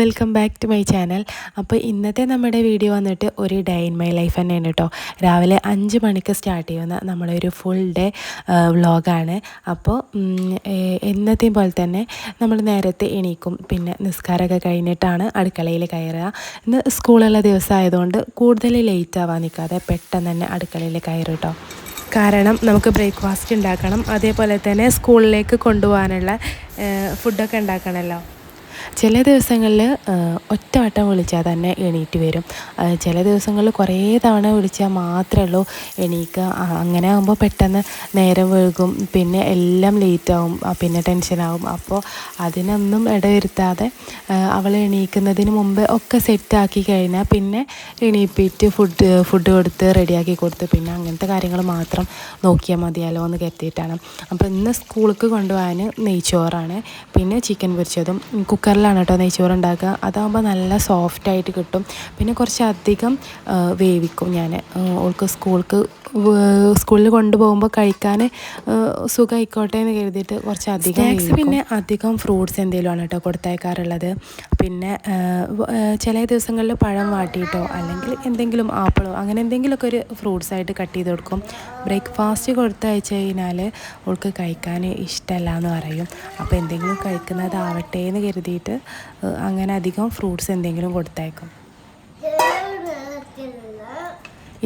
Welcome back to my channel. അപ്പോൾ ഇന്നത്തെ നമ്മുടെ വീഡിയോ വന്നിട്ട് ഒരു ഡേ ഇൻ മൈ ലൈഫ് തന്നെയാണ് കേട്ടോ. രാവിലെ 5 മണിക്ക് സ്റ്റാർട്ട് ചെയ്യുന്ന നമ്മളൊരു ഫുൾ ഡേ വ്ളോഗാണ്. അപ്പോൾ എന്നത്തെയും പോലെ തന്നെ നമ്മൾ നേരത്തെ എണീക്കും, പിന്നെ നിസ്കാരമൊക്കെ കഴിഞ്ഞിട്ടാണ് അടുക്കളയിൽ കയറുക. ഇന്ന് സ്കൂളുള്ള ദിവസമായതുകൊണ്ട് കൂടുതൽ ലേറ്റ് ആവാൻ നിൽക്കാതെ പെട്ടെന്ന് തന്നെ അടുക്കളയിൽ കയറും കേട്ടോ. കാരണം നമുക്ക് ബ്രേക്ക്ഫാസ്റ്റ് ഉണ്ടാക്കണം, അതേപോലെ തന്നെ സ്കൂളിലേക്ക് കൊണ്ടുപോകാനുള്ള ഫുഡൊക്കെ ഉണ്ടാക്കണമല്ലോ. ചില ദിവസങ്ങളിൽ ഒറ്റവട്ടം വിളിച്ചാൽ തന്നെ എണീറ്റ് വരും. ചില ദിവസങ്ങളിൽ കുറേ തവണ വിളിച്ചാൽ മാത്രമേ ഉള്ളൂ എണീക്കുക. അങ്ങനെ ആകുമ്പോൾ പെട്ടെന്ന് നേരം വൈകും, പിന്നെ എല്ലാം ലേറ്റാവും, പിന്നെ ടെൻഷനാവും. അപ്പോൾ അതിനൊന്നും ഇടവരുത്താതെ അവൾ എണീക്കുന്നതിന് മുമ്പ് ഒക്കെ സെറ്റാക്കി കഴിഞ്ഞാൽ പിന്നെ എണീപ്പിച്ച് ഫുഡ് കൊടുത്ത് റെഡിയാക്കി കൊടുത്ത് പിന്നെ അങ്ങനത്തെ കാര്യങ്ങൾ മാത്രം നോക്കിയാൽ മതിയല്ലോ എന്ന് കരുതിയിട്ടാണ്. അപ്പോൾ ഇന്ന് സ്കൂൾക്ക് കൊണ്ടുപോകാൻ നെയ്ച്ചോറാണ്, പിന്നെ ചിക്കൻ പൊരിച്ചതും. കുക്കറിലാണ് കേട്ടോ നെയ്ച്ചോറ് ഉണ്ടാക്കുക. അതാകുമ്പോൾ നല്ല സോഫ്റ്റായിട്ട് കിട്ടും. പിന്നെ കുറച്ചധികം വേവിക്കും ഞാൻ. ഓൾക്ക് സ്കൂളിൽ കൊണ്ടുപോകുമ്പോൾ കഴിക്കാൻ സുഖമായിക്കോട്ടെ എന്ന് കരുതിയിട്ട് കുറച്ചധികം വേവിക്കും. പിന്നെ അധികം ഫ്രൂട്ട്സ് എന്തെങ്കിലുമാണ് കേട്ടോ കൊടുത്തയക്കാറുള്ളത്. പിന്നെ ചില ദിവസങ്ങളിൽ പഴം വാട്ടിയിട്ടോ അല്ലെങ്കിൽ എന്തെങ്കിലും ആപ്പിളോ അങ്ങനെ എന്തെങ്കിലുമൊക്കെ ഒരു ഫ്രൂട്ട്സായിട്ട് കട്ട് ചെയ്ത് കൊടുക്കും. ബ്രേക്ക്ഫാസ്റ്റ് കൊടുത്തയച്ച് കഴിഞ്ഞാൽ അവൾക്ക് കഴിക്കാൻ ഇഷ്ടമല്ല എന്ന് പറയും. അപ്പോൾ എന്തെങ്കിലും കഴിക്കുന്നതാവട്ടെ എന്ന് കരുതിയിട്ട് അങ്ങനെ അധികം ഫ്രൂട്ട്സ് എന്തെങ്കിലും കൊടുത്തയക്കും.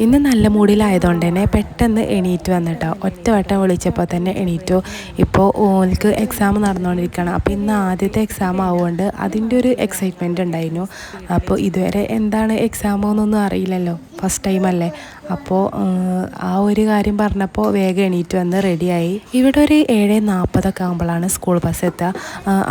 ഇന്ന് നല്ല മൂഡിലായതുകൊണ്ട് തന്നെ പെട്ടെന്ന് എണീറ്റ് വന്നിട്ടോ. ഒറ്റവട്ടം വിളിച്ചപ്പോൾ തന്നെ എണീറ്റു. ഇപ്പോൾ ഓൾക്ക് എക്സാം നടന്നുകൊണ്ടിരിക്കുകയാണ്. അപ്പോൾ ഇന്ന് ആദ്യത്തെ എക്സാം ആവുകൊണ്ട് അതിൻ്റെ ഒരു എക്സൈറ്റ്മെൻറ്റ് ഉണ്ടായിരുന്നു. അപ്പോൾ ഇതുവരെ എന്താണ് എക്സാമോന്നൊന്നും അറിയില്ലല്ലോ, ഫസ്റ്റ് ടൈം അല്ലേ. അപ്പോൾ ആ ഒരു കാര്യം പറഞ്ഞപ്പോൾ വേഗം എണീറ്റ് വന്ന് റെഡിയായി. ഇവിടെ ഒരു 7:40 ആകുമ്പോഴാണ് സ്കൂൾ ബസ് എത്തുക.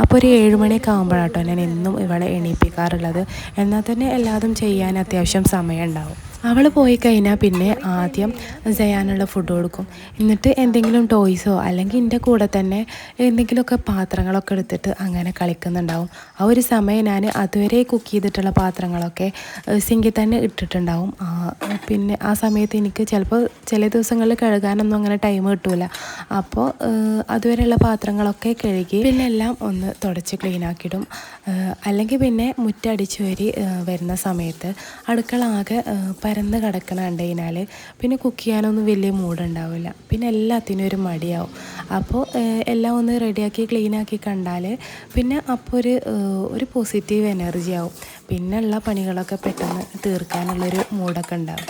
അപ്പോൾ ഒരു 7 മണിയൊക്കെ ആകുമ്പോഴാട്ടോ ഞാൻ എന്നും ഇവളെ എണീപ്പിക്കാറുള്ളത്. എന്നാൽ തന്നെ എല്ലാതും ചെയ്യാൻ അത്യാവശ്യം സമയം ഉണ്ടാവും. അവൾ പോയി കഴിഞ്ഞാൽ പിന്നെ ആദ്യം ചെയ്യാനുള്ള ഫുഡ് കൊടുക്കും. എന്നിട്ട് എന്തെങ്കിലും ടോയ്സോ അല്ലെങ്കിൽ എൻ്റെ കൂടെ തന്നെ എന്തെങ്കിലുമൊക്കെ പാത്രങ്ങളൊക്കെ എടുത്തിട്ട് അങ്ങനെ കളിക്കുന്നുണ്ടാവും. ആ ഒരു സമയം ഞാൻ അതുവരെ കുക്ക് ചെയ്തിട്ടുള്ള പാത്രങ്ങളൊക്കെ സിങ്കിൽ തന്നെ ഇട്ടിട്ടുണ്ടാവും. പിന്നെ ആ സമയത്ത് എനിക്ക് ചിലപ്പോൾ ചില ദിവസങ്ങളിൽ കഴുകാനൊന്നും അങ്ങനെ ടൈം കിട്ടില്ല. അപ്പോൾ അതുവരെയുള്ള പാത്രങ്ങളൊക്കെ കഴുകി പിന്നെ എല്ലാം ഒന്ന് തുടച്ച് ക്ലീനാക്കിയിടും. അല്ലെങ്കിൽ പിന്നെ മുറ്റടിച്ച് വരുന്ന സമയത്ത് അടുക്കള ആകെ പരന്ന് കിടക്കണ കണ്ടു കഴിഞ്ഞാൽ പിന്നെ കുക്ക് ചെയ്യാനൊന്നും വലിയ മൂടുണ്ടാവില്ല. പിന്നെ എല്ലാത്തിനും ഒരു മടിയാവും. അപ്പോൾ എല്ലാം ഒന്ന് റെഡിയാക്കി ക്ലീനാക്കി കണ്ടാൽ പിന്നെ അപ്പോൾ ഒരു പോസിറ്റീവ് എനർജി ആവും. പിന്നെയുള്ള പണികളൊക്കെ പെട്ടെന്ന് തീർക്കാനുള്ളൊരു മൂഡൊക്കെ ഉണ്ടാവും.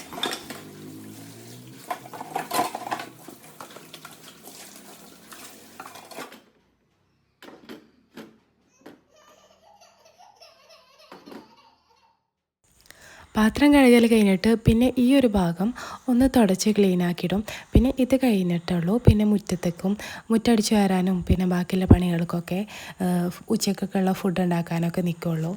പാത്രം കഴുകൽ കഴിഞ്ഞിട്ട് പിന്നെ ഈ ഒരു ഭാഗം ഒന്ന് തുടച്ച് ക്ലീനാക്കിയിടും. പിന്നെ ഇത് കഴിഞ്ഞിട്ടുള്ളൂ പിന്നെ മുറ്റടിച്ച് വരാനും പിന്നെ ബാക്കിയുള്ള പണികൾക്കൊക്കെ ഉച്ചക്കൊക്കെ ഉള്ള ഫുഡ് ഉണ്ടാക്കാനൊക്കെ നിൽക്കുള്ളൂ.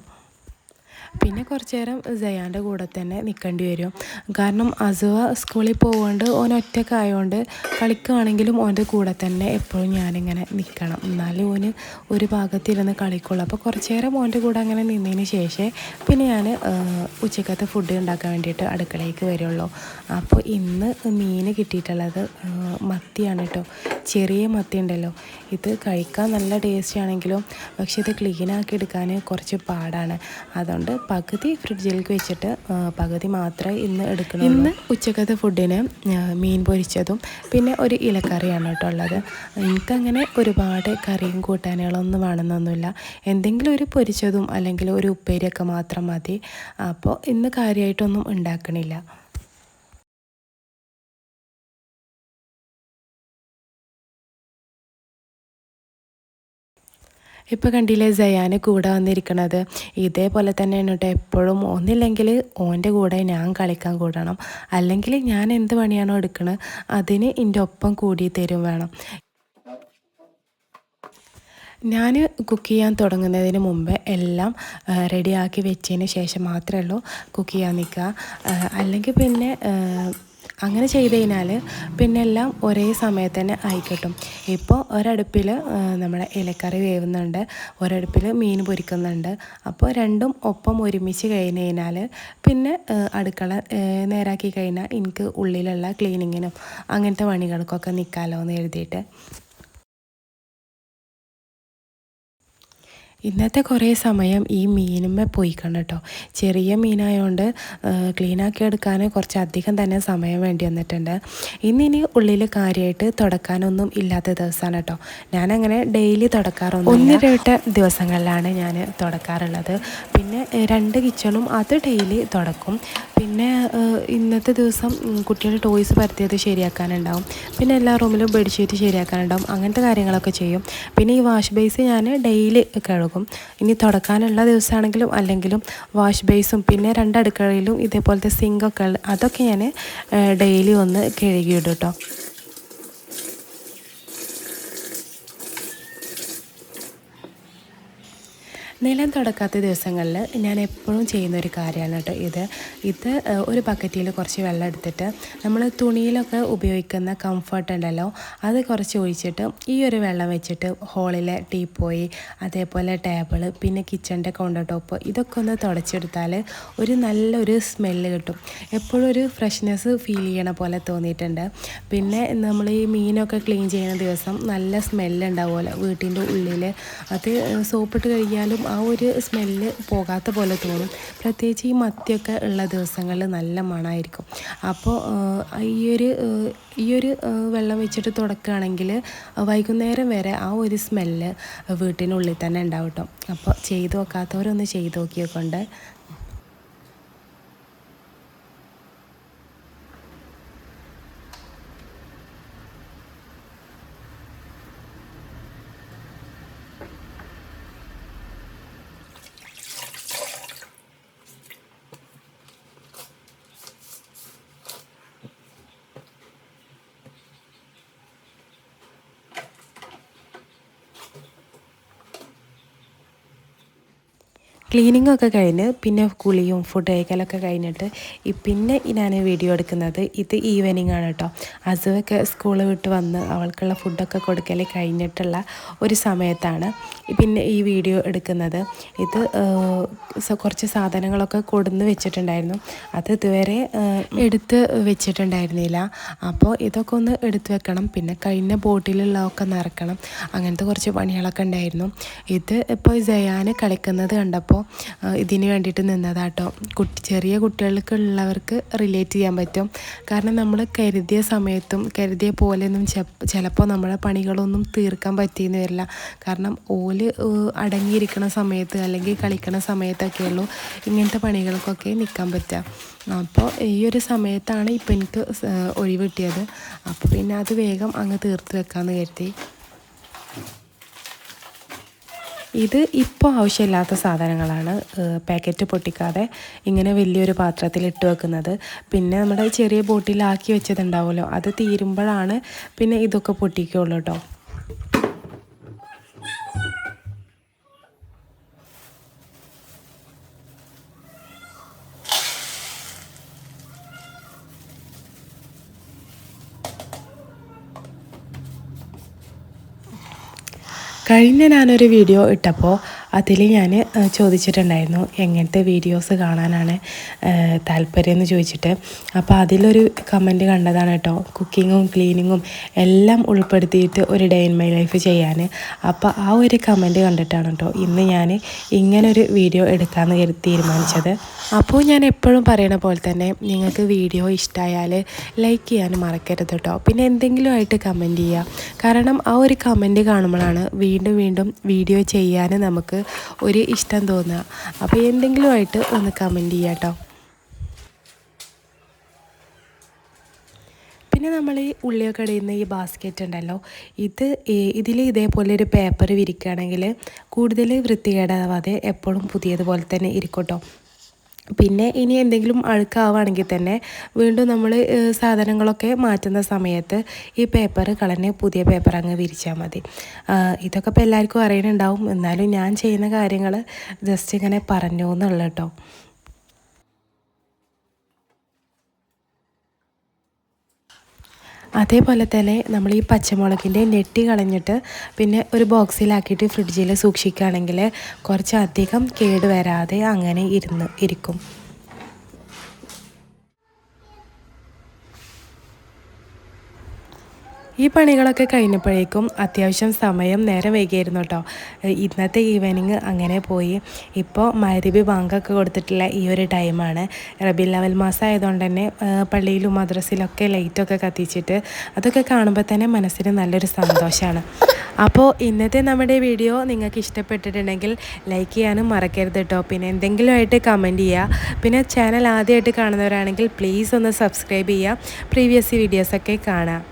പിന്നെ കുറച്ച് നേരം സയാൻ്റെ കൂടെ തന്നെ നിൽക്കേണ്ടി വരും. കാരണം അസുവ സ്കൂളിൽ പോകുകൊണ്ട് ഓൻ ഒറ്റക്കായതുകൊണ്ട് കളിക്കുകയാണെങ്കിലും ഓൻ്റെ കൂടെ തന്നെ എപ്പോഴും ഞാനിങ്ങനെ നിൽക്കണം, എന്നാലും ഓന് ഒരു ഭാഗത്തിരുന്ന് കളിക്കുള്ളൂ. അപ്പോൾ കുറച്ച് നേരം ഓൻ്റെ കൂടെ അങ്ങനെ നിന്നതിന് ശേഷം പിന്നെ ഞാൻ ഉച്ചക്കത്തെ ഫുഡ് ഉണ്ടാക്കാൻ വേണ്ടിയിട്ട് അടുക്കളയ്ക്ക് വരുള്ളൂ. അപ്പോൾ ഇന്ന് മീൻ കിട്ടിയിട്ടുള്ളത് മത്തിയാണ് കേട്ടോ. ചെറിയ മത്തി ഉണ്ടല്ലോ, ഇത് കഴിക്കാൻ നല്ല ടേസ്റ്റ് ആണെങ്കിലും പക്ഷെ ഇത് ക്ലീനാക്കി എടുക്കാൻ കുറച്ച് പാടാണ്. അതുകൊണ്ട് പകുതി ഫ്രിഡ്ജിലേക്ക് വെച്ചിട്ട് പകുതി മാത്രമേ ഇന്ന് എടുക്കണം. ഇന്ന് ഉച്ചക്കത്തെ ഫുഡിന് മീൻ പൊരിച്ചതും പിന്നെ ഒരു ഇലക്കറിയാണ് കേട്ടോ ഉള്ളത്. എനിക്കങ്ങനെ ഒരുപാട് കറിയും കൂട്ടാനുകളൊന്നും വേണമെന്നൊന്നുമില്ല. എന്തെങ്കിലും ഒരു പൊരിച്ചതും അല്ലെങ്കിൽ ഒരു ഉപ്പേരിയൊക്കെ മാത്രം മതി. അപ്പോൾ ഇന്ന് കാര്യമായിട്ടൊന്നും ഉണ്ടാക്കണില്ല. ഇപ്പോൾ കണ്ടില്ലേ സയാന് കൂടെ വന്നിരിക്കണത്. ഇതേപോലെ തന്നെയാണ് കേട്ടോ എപ്പോഴും. ഒന്നില്ലെങ്കിൽ ഓൻ്റെ കൂടെ ഞാൻ കളിക്കാൻ കൂടണം, അല്ലെങ്കിൽ ഞാൻ എന്ത് പണിയാണോ എടുക്കണത് അതിന് എൻ്റെ ഒപ്പം കൂടി തരും വേണം. ഞാൻ കുക്ക് ചെയ്യാൻ തുടങ്ങുന്നതിന് മുമ്പ് എല്ലാം റെഡിയാക്കി വെച്ചതിന് ശേഷം മാത്രമേ ഉള്ളൂ കുക്ക് ചെയ്യാൻ നിൽക്കുക. അല്ലെങ്കിൽ പിന്നെ അങ്ങനെ ചെയ്ത് കഴിഞ്ഞാൽ പിന്നെ എല്ലാം ഒരേ സമയത്ത് തന്നെ ആയിക്കിട്ടും. ഇപ്പോൾ ഒരടുപ്പിൽ നമ്മുടെ ഇലക്കറി വേവുന്നുണ്ട്, ഒരടുപ്പിൽ മീൻ പൊരിക്കുന്നുണ്ട്. അപ്പോൾ രണ്ടും ഒപ്പം ഒരുമിച്ച് കഴിഞ്ഞ് കഴിഞ്ഞാൽ പിന്നെ അടുക്കള നേരാക്കി കഴിഞ്ഞാൽ എനിക്ക് ഉള്ളിലുള്ള ക്ലീനിങ്ങിനും അങ്ങനത്തെ പണികൾക്കൊക്കെ നിൽക്കാമല്ലോ എന്ന് എഴുതിയിട്ട് ഇന്നത്തെ കുറേ സമയം ഈ മീനുമ്മേ പോയിക്കണം കേട്ടോ. ചെറിയ മീനായതുകൊണ്ട് ക്ലീനാക്കി എടുക്കാൻ കുറച്ചധികം തന്നെ സമയം വേണ്ടി വന്നിട്ടുണ്ട്. ഇന്നിനി ഉള്ളിൽ കാര്യമായിട്ട് തുടക്കാനൊന്നും ഇല്ലാത്ത ദിവസമാണ് കേട്ടോ. ഞാനങ്ങനെ ഡെയിലി തുടക്കാറൊന്നും 1-2 ദിവസങ്ങളിലാണ് ഞാൻ തുടക്കാറുള്ളത്. പിന്നെ 2 കിച്ചണും അത് ഡെയിലി തുടക്കും. പിന്നെ ഇന്നത്തെ ദിവസം കുട്ടികളുടെ ടോയ്സ് പരത്തിയത് ശരിയാക്കാനുണ്ടാവും. പിന്നെ എല്ലാ റൂമിലും ബെഡ്ഷീറ്റ് ശരിയാക്കാനുണ്ടാവും. അങ്ങനത്തെ കാര്യങ്ങളൊക്കെ ചെയ്യും. പിന്നെ ഈ വാഷ് ബേസ് ഞാൻ ഡെയിലി കഴുകും. ഇനി തുടക്കാനുള്ള ദിവസമാണെങ്കിലും അല്ലെങ്കിലും വാഷ് ബേസും പിന്നെ 2 അടുക്കളയിലും ഇതേപോലത്തെ സിങ്കൊക്കെ അതൊക്കെ ഞാൻ ഡെയിലി ഒന്ന് കഴുകിയിടും കേട്ടോ. നിലം തുടക്കാത്ത ദിവസങ്ങളിൽ ഞാൻ എപ്പോഴും ചെയ്യുന്നൊരു കാര്യമാണ് കേട്ടോ ഇത് ഒരു ബക്കറ്റിൽ കുറച്ച് വെള്ളം എടുത്തിട്ട് നമ്മൾ തുണിയിലൊക്കെ ഉപയോഗിക്കുന്ന കംഫർട്ട് ഉണ്ടല്ലോ, അത് കുറച്ച് ഒഴിച്ചിട്ട് ഈ ഒരു വെള്ളം വെച്ചിട്ട് ഹോളിലെ ടീപ്പോയി അതേപോലെ ടേബിൾ പിന്നെ കിച്ചണിൻ്റെ കൗണ്ടർ ടോപ്പ് ഇതൊക്കെ ഒന്ന് തുടച്ചെടുത്താൽ ഒരു നല്ലൊരു സ്മെല്ല് കിട്ടും. എപ്പോഴും ഒരു ഫ്രഷ്നെസ് ഫീൽ ചെയ്യണ പോലെ തോന്നിയിട്ടുണ്ട്. പിന്നെ നമ്മൾ ഈ മീനൊക്കെ ക്ലീൻ ചെയ്യുന്ന ദിവസം നല്ല സ്മെല്ല് ഉണ്ടാവുമല്ലോ വീട്ടിൻ്റെ ഉള്ളിൽ, അത് സോപ്പിട്ട് കഴിയാലും ആ ഒരു സ്മെല്ല് പോകാത്ത പോലെ തോന്നും. പ്രത്യേകിച്ച് ഈ മത്തിയൊക്കെ ഉള്ള ദിവസങ്ങളിൽ നല്ല മണമായിരിക്കും. അപ്പോൾ ഈ ഒരു വെള്ളം വെച്ചിട്ട് തുടക്കുകയാണെങ്കിൽ വൈകുന്നേരം വരെ ആ ഒരു സ്മെല്ല് വീട്ടിനുള്ളിൽ തന്നെ ഉണ്ടാവും കേട്ടോ. അപ്പോൾ ചെയ്ത് നോക്കാത്തവരൊന്ന് ചെയ്ത് നോക്കിയൊക്കെ. ക്ലീനിങ് ഒക്കെ കഴിഞ്ഞ് പിന്നെ കുളിയും ഫുഡ് കഴിക്കലൊക്കെ കഴിഞ്ഞിട്ട് പിന്നെ ഞാൻ വീഡിയോ എടുക്കുന്നത് ഇത് ഈവനിങ് ആണ് കേട്ടോ. അസുവൊക്കെ സ്കൂൾ വിട്ട് വന്ന് അവൾക്കുള്ള ഫുഡൊക്കെ കൊടുക്കൽ കഴിഞ്ഞിട്ടുള്ള ഒരു സമയത്താണ് പിന്നെ ഈ വീഡിയോ എടുക്കുന്നത്. ഇത് കുറച്ച് സാധനങ്ങളൊക്കെ കൊടുന്ന് വെച്ചിട്ടുണ്ടായിരുന്നു, അത് ഇതുവരെ എടുത്ത് വെച്ചിട്ടുണ്ടായിരുന്നില്ല. അപ്പോൾ ഇതൊക്കെ ഒന്ന് എടുത്ത് വെക്കണം. പിന്നെ കഴിഞ്ഞ ബോട്ടിലുള്ളതൊക്കെ നിറക്കണം. അങ്ങനത്തെ കുറച്ച് പണികളൊക്കെ ഉണ്ടായിരുന്നു. ഇത് ഇപ്പോൾ ജയാന് കളിക്കുന്നത് കണ്ടപ്പോൾ ഇതിന് വേണ്ടിയിട്ട് നിന്നതാട്ടോ. ചെറിയ കുട്ടികൾക്കുള്ളവർക്ക് റിലേറ്റ് ചെയ്യാൻ പറ്റും. കാരണം നമ്മൾ കരുതിയ സമയത്തും കരുതിയ പോലെയൊന്നും ചിലപ്പോൾ നമ്മുടെ പണികളൊന്നും തീർക്കാൻ പറ്റിയെന്ന് വരില്ല. കാരണം ഓല് അടങ്ങിയിരിക്കുന്ന സമയത്ത് അല്ലെങ്കിൽ കളിക്കുന്ന സമയത്തൊക്കെ ഉള്ളൂ ഇങ്ങനത്തെ പണികൾക്കൊക്കെ നിൽക്കാൻ പറ്റുക. അപ്പോൾ ഈ ഒരു സമയത്താണ് ഇപ്പം എനിക്ക് ഒഴിവ് കിട്ടിയത്. അപ്പോൾ പിന്നെ അത് വേഗം അങ്ങ് തീർത്ത് വെക്കാമെന്ന് കരുതി. ഇത് ഇപ്പോൾ ആവശ്യമില്ലാത്ത സാധനങ്ങളാണ് പാക്കറ്റ് പൊട്ടിക്കാതെ ഇങ്ങനെ വലിയൊരു പാത്രത്തിൽ ഇട്ട് വെക്കുന്നത്. പിന്നെ നമ്മുടെ ചെറിയ ബോട്ടിലാക്കി വെച്ചതുണ്ടാവുമല്ലോ, അത് തീരുമ്പോഴാണ് പിന്നെ ഇതൊക്കെ പൊട്ടിക്കുകയുള്ളൂ കേട്ടോ. കഴിഞ്ഞ ഞാനൊരു വീഡിയോ ഇട്ടപ്പോൾ അതിൽ ഞാൻ ചോദിച്ചിട്ടുണ്ടായിരുന്നു എങ്ങനത്തെ വീഡിയോസ് കാണാനാണ് താല്പര്യം എന്ന് ചോദിച്ചിട്ട്. അപ്പോൾ അതിലൊരു കമൻറ്റ് കണ്ടതാണ് കേട്ടോ, കുക്കിങ്ങും ക്ലീനിങ്ങും എല്ലാം ഉൾപ്പെടുത്തിയിട്ട് ഒരു ഡേ ഇൻ മൈ ലൈഫ് ചെയ്യാൻ. അപ്പോൾ ആ ഒരു കമൻറ്റ് കണ്ടിട്ടാണ് കേട്ടോ ഇന്ന് ഞാൻ ഇങ്ങനൊരു വീഡിയോ എടുക്കാമെന്ന് തീരുമാനിച്ചത്. അപ്പോൾ ഞാൻ എപ്പോഴും പറയണ പോലെ തന്നെ നിങ്ങൾക്ക് വീഡിയോ ഇഷ്ടമായാൽ ലൈക്ക് ചെയ്യാൻ മറക്കരുത് കേട്ടോ. പിന്നെ എന്തെങ്കിലും ആയിട്ട് കമൻറ്റ് ചെയ്യുക. കാരണം ആ ഒരു കമൻറ്റ് കാണുമ്പോഴാണ് വീണ്ടും വീണ്ടും വീഡിയോ ചെയ്യാൻ നമുക്ക് ഒരു ഇഷ്ടം തോന്നുക. അപ്പോൾ എന്തെങ്കിലുമായിട്ട് ഒന്ന് കമൻറ്റ് ചെയ്യുക കേട്ടോ. പിന്നെ നമ്മൾ ഈ ഉള്ളിയൊക്കെ ഇടുന്ന ഈ ബാസ്ക്കറ്റ് ഉണ്ടല്ലോ, ഇതിൽ ഇതേപോലെ ഒരു പേപ്പർ വിരിക്കുകയാണെങ്കിൽ കൂടുതൽ വൃത്തികേടാവാതെ എപ്പോഴും പുതിയതുപോലെ തന്നെ ഇരിക്കും കേട്ടോ. പിന്നെ ഇനി എന്തെങ്കിലും അഴുക്കാവുകയാണെങ്കിൽ തന്നെ വീണ്ടും നമ്മൾ സാധനങ്ങളൊക്കെ മാറ്റുന്ന സമയത്ത് ഈ പേപ്പർ കളഞ്ഞ് പുതിയ പേപ്പർ അങ്ങ് വിരിച്ചാൽ മതി. ഇതൊക്കെ ഇപ്പോൾ എല്ലാവർക്കും അറിയുന്നുണ്ടാവും, എന്നാലും ഞാൻ ചെയ്യുന്ന കാര്യങ്ങൾ ജസ്റ്റ് ഇങ്ങനെ പറഞ്ഞു എന്നുള്ളൂ കേട്ടോ. അതേപോലെ തന്നെ നമ്മൾ ഈ പച്ചമുളകിൻ്റെ നെറ്റി കളഞ്ഞിട്ട് പിന്നെ ഒരു ബോക്സിലാക്കിയിട്ട് ഫ്രിഡ്ജിൽ സൂക്ഷിക്കുകയാണെങ്കിൽ കുറച്ചധികം കേട് വരാതെ അങ്ങനെ ഇരിക്കും. ഈ പണികളൊക്കെ കഴിഞ്ഞപ്പോഴേക്കും അത്യാവശ്യം സമയം നേരം വൈകിയായിരുന്നു കേട്ടോ. ഇന്നത്തെ ഈവനിങ് അങ്ങനെ പോയി. ഇപ്പോൾ മഗ്‌രിബ് ബാങ്കൊക്കെ കൊടുത്തിട്ടുള്ള ഈ ഒരു ടൈമാണ്. റബീഉൽ അവൽ മാസം ആയതുകൊണ്ട് തന്നെ പള്ളിയിലും മദ്രസയിലൊക്കെ ലൈറ്റൊക്കെ കത്തിച്ചിട്ട് അതൊക്കെ കാണുമ്പോൾ തന്നെ മനസ്സിന് നല്ലൊരു സന്തോഷമാണ്. അപ്പോൾ ഇന്നത്തെ നമ്മുടെ വീഡിയോ നിങ്ങൾക്ക് ഇഷ്ടപ്പെട്ടിട്ടുണ്ടെങ്കിൽ ലൈക്ക് ചെയ്യാനും മറക്കരുത് കേട്ടോ. പിന്നെ എന്തെങ്കിലും ആയിട്ട് കമൻറ്റ് ചെയ്യുക. പിന്നെ ചാനൽ ആദ്യമായിട്ട് കാണുന്നവരാണെങ്കിൽ പ്ലീസ് ഒന്ന് സബ്സ്ക്രൈബ് ചെയ്യുക. പ്രീവിയസ് വീഡിയോസൊക്കെ കാണാം.